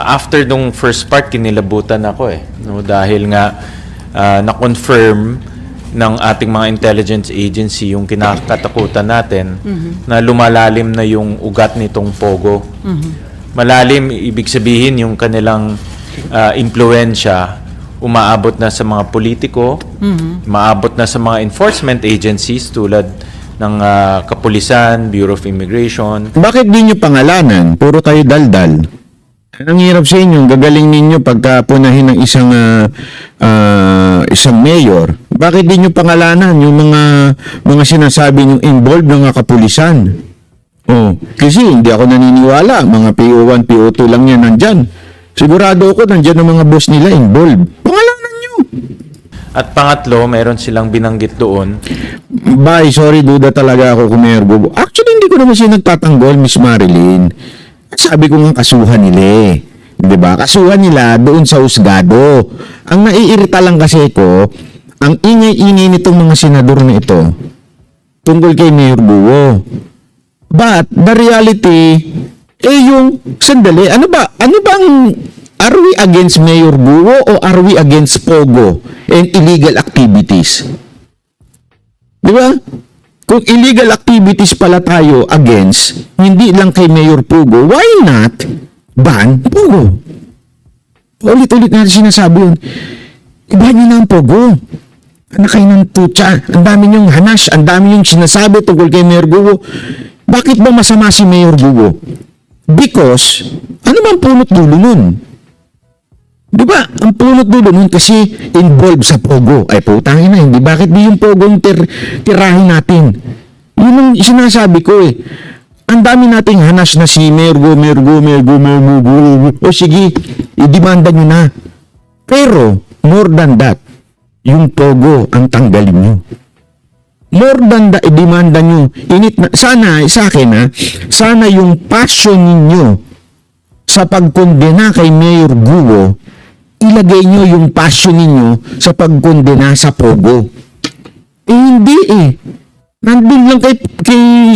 after nung first part, kinilabutan ako eh. No? Dahil nga, na-confirm ng ating mga intelligence agency yung kinakatakutan natin na lumalalim na yung ugat nitong Pogo. Malalim, ibig sabihin yung kanilang impluensya umaabot na sa mga politiko, umaabot na sa mga enforcement agencies tulad ng Kapulisan, Bureau of Immigration. Bakit di nyo pangalanan? Puro kayo daldal. Ang hirap sa inyo, gagaling ninyo pagka punahin ng isang mayor. Bakit di nyo pangalanan yung mga sinasabi nyo involved ng kapulisan? Oh, kasi hindi ako naniniwala. Mga PO1, PO2 lang yan nandyan. Sigurado ako nandyan ang mga boss nila involved. Pangalanan nyo. At pangatlo, meron silang binanggit doon. Bye, sorry, duda talaga ako kung Mayor Guo. Actually, hindi ko naman siya nagtatanggol, Miss Marilyn. Sabi ko nga kasuhan nila eh. Diba? Kasuhan nila doon sa husgado. Ang naiirita lang kasi ko, ang ingay-ingay nitong mga senador na ito tungkol kay Mayor Guo. But, the reality, yung, sandali, ano bang, are we against Mayor Guo o are we against Pogo and illegal activities? Diba? Kung illegal activities pala tayo against, hindi lang kay Mayor Pogo, why not ban Pogo? Ulit-ulit natin sinasabi yun. Iba nyo na ang Pogo. Anak kayo ng tutsa. Ang dami nyong hanas, ang dami nyong sinasabi tungkol kay Mayor Guo. Bakit ba masama si Mayor Guo? Because, ano bang punot dulo nun? Di ba? Ang punot dulo nun kasi involved sa Pogo. Ay, putangin na, hindi. Bakit di yung Pogo yung tirahin natin? Yun ang sinasabi ko eh. Ang dami nating hanas na si Mayor Guo. O sige, i-demanda nyo na. Pero, more than that, yung Pogo ang tanggalin nyo. More than that, i-demanda nyo. Sana, sa akin ha, sana yung passion ninyo sa pagkondena kay Mayor Guo, ilagay nyo yung passion ninyo sa pagkondena sa Pogo. Hindi eh. Nandun lang kay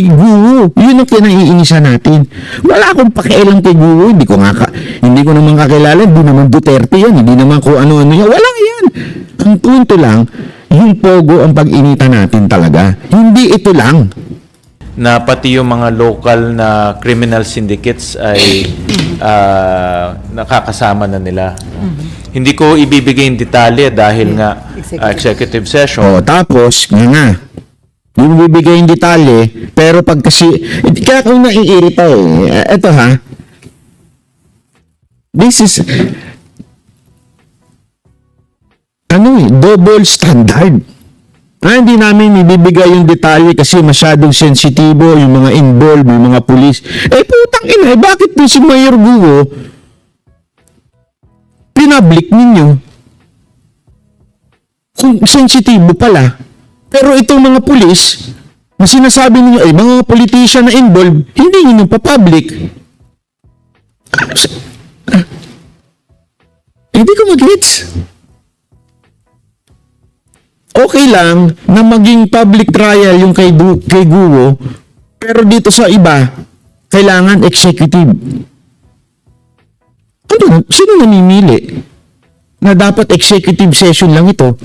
Guo. Yun ang kinaiinisa natin. Wala akong pakialam kay Guo. Hindi ko naman kakilala. Hindi naman Duterte yan. Hindi naman kung ano-ano yan. Wala yan. Ang punto lang, yung Pogo ang pag-inita natin talaga. Hindi ito lang. Na pati yung mga local na criminal syndicates ay nakakasama na nila. Hindi ko ibibigay yung detalye dahil nga executive session. Tapos, nga, yung bibigay yung detalye, pero pag kasi, kaya kung naiirita eto ha, this is, double standard. Hindi namin ibibigay yung detalye kasi masyadong sensitibo yung mga involved, yung mga pulis. Putang ina, bakit po si Mayor Guo pinablik ninyo? Kung sensitibo pala. Pero itong mga pulis, na sinasabi ninyo, mga politician na involved, hindi ninyo pa-public. Hindi ko mag-gets. Okay lang na maging public trial yung kay Guo, pero dito sa iba, kailangan executive. Sino namimili na dapat executive session lang ito,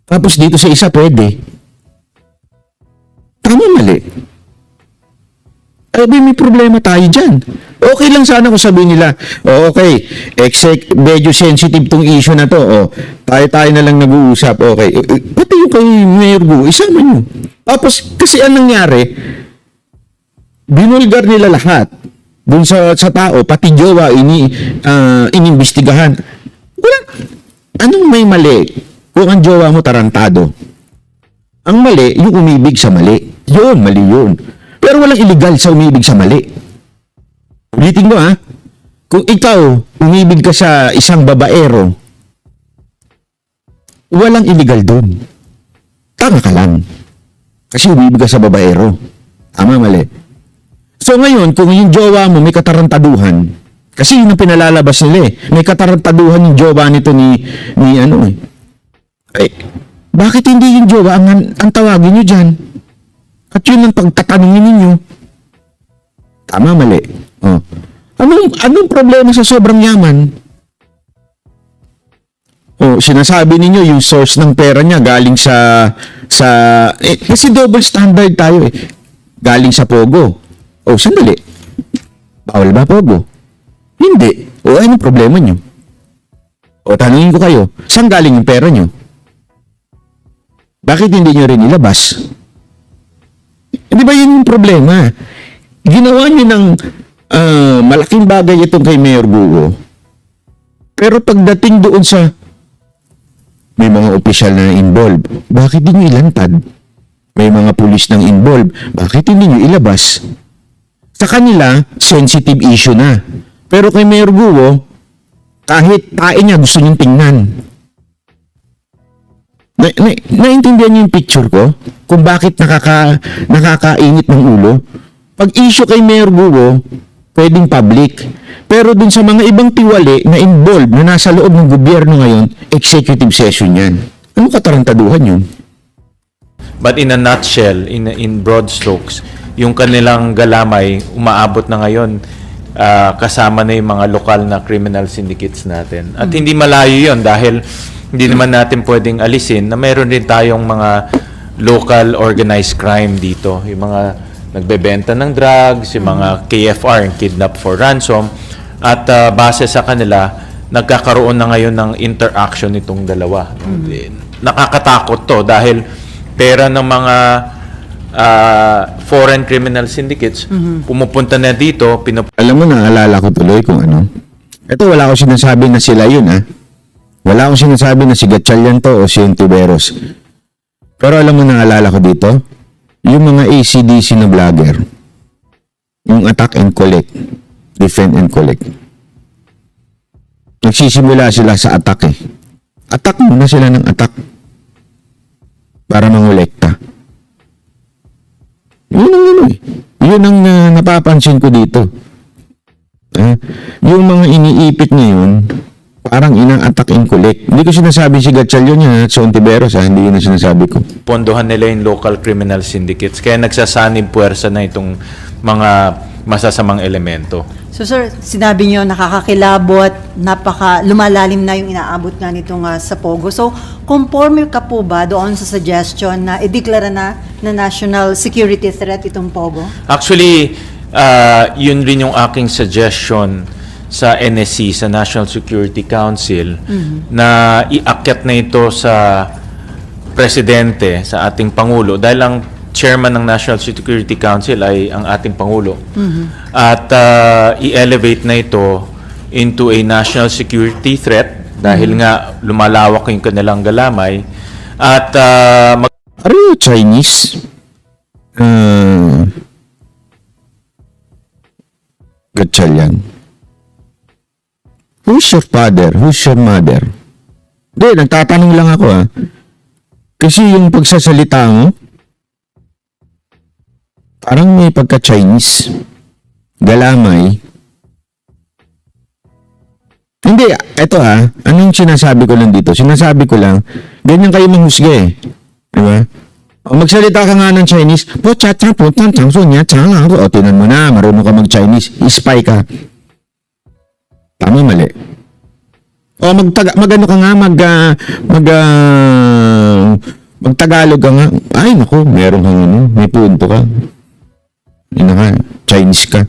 tapos dito sa isa pwede? Tama, mali. May problema tayo dyan. Okay lang sana kung sabihin nila, okay, medyo sensitive tong issue na to, tayo na lang nag-uusap, okay. Pati yung kay Mayor Guo, isama nyo. Tapos, kasi anong nangyari, binulgar nila lahat dun sa tao, pati jowa, inimbestigahan. Anong may mali kung ang jowa mo tarantado? Ang mali, yung umibig sa mali. Yun, mali yun. Pero walang illegal sa umibig sa mali. Ulitin mo ha, kung ikaw umibig ka sa isang babaero, walang illegal doon. Tanga ka lang. Kasi umibig ka sa babaero. Tama, mali. So ngayon, kung yung jowa mo may katarantaduhan, kasi yun ang pinalalabas nila may katarantaduhan yung jowa nito ni bakit hindi yung jowa ang tawagin nyo dyan? At yun ang pagtatanungin ninyo. Tama, mali. Anong problema sa sobrang yaman? Sinasabi ninyo yung source ng pera niya galing sa kasi double standard tayo eh. Galing sa Pogo. Sandali. Bawal ba Pogo? Hindi. Anong problema niyo? Tanungin ko kayo, saan galing yung pera niyo? Bakit hindi niyo rin ilabas? Di ba yun yung problema? Ginawa niyo ng malaking bagay itong kay Mayor Guo. Pero pagdating doon sa may mga opisyal na involved, bakit hindi nyo ilantad? May mga pulis nang involved, bakit hindi nyo ilabas? Sa kanila, sensitive issue na. Pero kay Mayor Guo, kahit tae niya gusto nyo tingnan. Naintindihan niyo yung picture ko? Kung bakit nakakainit ng ulo? Pag issue kay Mayor Guo, pwedeng public. Pero dun sa mga ibang tiwali na involved na nasa loob ng gobyerno ngayon, executive session yan. Ano katarantaduhan yun? But in a nutshell, in broad strokes, yung kanilang galamay umaabot na ngayon kasama na yung mga lokal na criminal syndicates natin. At hindi malayo yun dahil hindi naman natin pwedeng alisin na meron din tayong mga local organized crime dito. Yung mga nagbebenta ng drugs, yung mga KFR, kidnap for ransom. At base sa kanila, nagkakaroon na ngayon ng interaction itong dalawa. Nakakatakot to dahil pera ng mga foreign criminal syndicates pumupunta na dito. Alam mo, naalala ko tuloy kung ano. Ito, wala akong sinasabi na sila yun, ha? Wala akong sinasabi na si Gatchalian to o si Ontiveros. Pero alam mo, naalala ko dito, yung mga ACDC na vlogger, yung attack and collect, defend and collect. Nagsisimula sila sa attack eh. Attack muna sila ng attack para mangolekta. Yun ang ano eh. Yun ang napapansin ko dito. Yung mga iniipit ngayon, parang ina-attack and collect. Hindi ko sinasabi si Gatchalian yan at si Ontiveros, hindi yun ang sinasabi ko. Pondohan nila yung local criminal syndicates. Kaya nagsasanib puwersa na itong mga masasamang elemento. So sir, sinabi niyo nakakakilabot, lumalalim na yung inaabot nga nitong sa Pogo. So, conforme ka po ba doon sa suggestion na ideklara na national security threat itong Pogo? Actually, yun rin yung aking suggestion sa NSC, sa National Security Council, na iakyat na ito sa presidente, sa ating Pangulo, dahil ang chairman ng National Security Council ay ang ating Pangulo. At i-elevate na ito into a national security threat dahil nga lumalawak yung kanilang galamay. At Are you Chinese? Gatchalian. Who's your father? Who's your mother? Hindi, nagtatanong lang ako Kasi yung pagsasalita mo, parang may pagka-Chinese. Galamay. Hindi, eto anong sinasabi ko lang dito? Sinasabi ko lang, ganyan kayo manghusga eh. Diba? Magsalita ka nga ng Chinese, po cha-cha po, tan-tang so niya, cha-nga po. Tinan mo na, marunong ka mag-Chinese, spy ka. Tama, mali. Magano ka nga, magtagalog ka nga. Ay, naku, meron kang may punto ka. Chinese ka.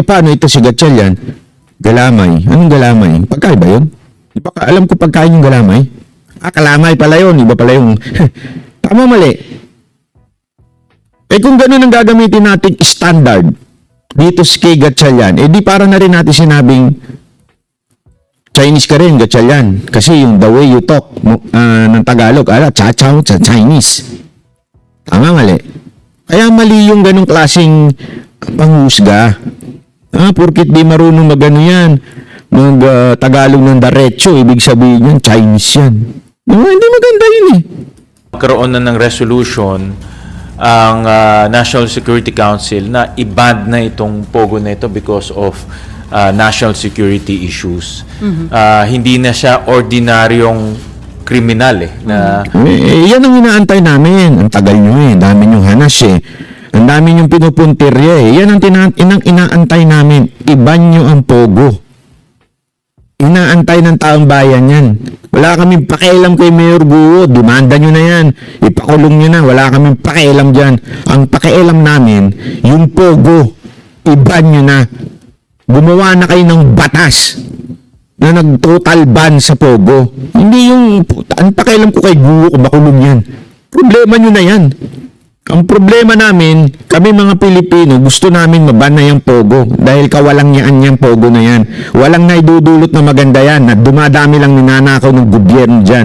Paano ito si Gatchalian? Galamay. Anong galamay? Pagkain ba yun? Di ba alam ko pagkain yung galamay? Kalamay pala yun. Iba pala yung... Tama, mali. Kung gano'n ang gagamitin nating standard dito si kay Gatchalian, di para na rin natin sinabing Chinese ka rin, Gatchalian. Kasi yung the way you talk ng Tagalog, cha-chow, Chinese. Tama, mali. Kaya mali yung ganong klaseng panghusga. Porkit di marunong magano yan, Tagalog ng diretso, ibig sabihin yan, Chinese yan. Hindi maganda yun eh. Magkaroon na ng resolution ang National Security Council na i-ban na itong Pogo na ito because of national security issues. Hindi na siya ordinaryong kriminal na yan ang inaantay namin. Ang tagal nyo dami nyong hanas eh. Ang Ang dami yung pinupuntirya eh. Yan ang inaantay namin. Iban nyo ang Pogo. Inaantay ng taong bayan yan. Wala kaming pakialam kay Mayor Guo. Demanda nyo na yan. Ipakulong nyo na. Wala kaming pakialam dyan. Ang pakialam namin, yung Pogo, iban nyo na. Gumawa na kayo ng batas na nag-total ban sa Pogo. Hindi yung, ang pakialam ko kay Guo kung makulong yan. Problema nyo na yan. Ang problema namin, kami mga Pilipino, gusto namin maban na yung Pogo dahil kawalang yaan yung Pogo na yan. Walang naidudulot na maganda yan na dumadami lang ninanakaw ng gobyerno dyan.